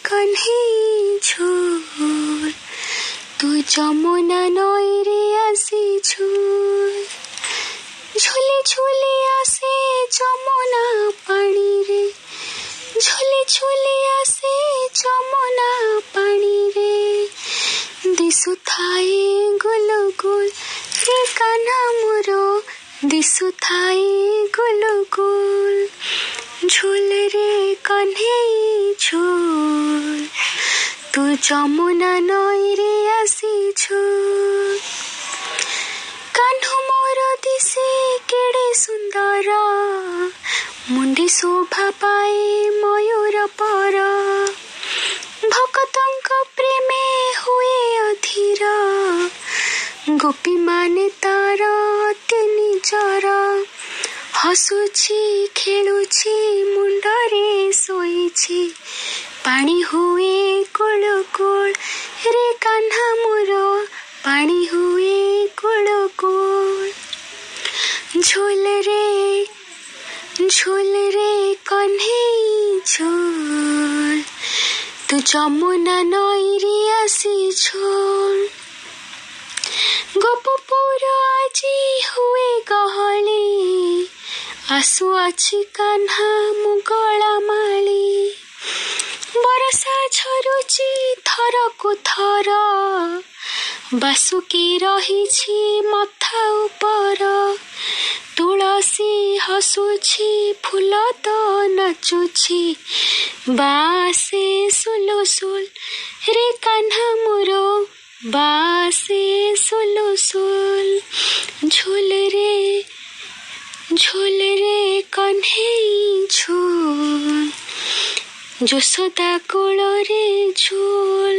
kanhei jhul tu jamuna noire asi jhul झुली झुली आसे जमुना पानी रे झुली झुली आसे जमुना पानी रे दिसु थाए गुलु गुल रे कान्हा मोरो दिसु थाए गुलु गुल झुल रे कन्हई झुल तू जमुना नईरे आसी झुल कान्हु मोर दिसे केड़े सुंदर मुंडी शोभा पाए मयूर पर भक्तंक प्रेमे हुए अधीर गोपी माने तार अति निजर हसुछि खेलुछि मुंडरे सोईछि पानी हुए कुल कुल रे कान्हा मोर पानी हुए कुल कुल झूल रे कन्हई झूल तू जमुना नईरे आसी झूल गोपपुर आजी हुए गहली आसु अछि कान्हा मुगला माली बरसा झरुची थरकु थर बासुकी रहिछि मथा उपर तुलसी हसुछि फूल तो नाचुछि बासे सुलुसुल रे कान्हा मोरो बासे सुलुसुल झूल रे कन्हई झूल যশোদা কোলরে ঝুল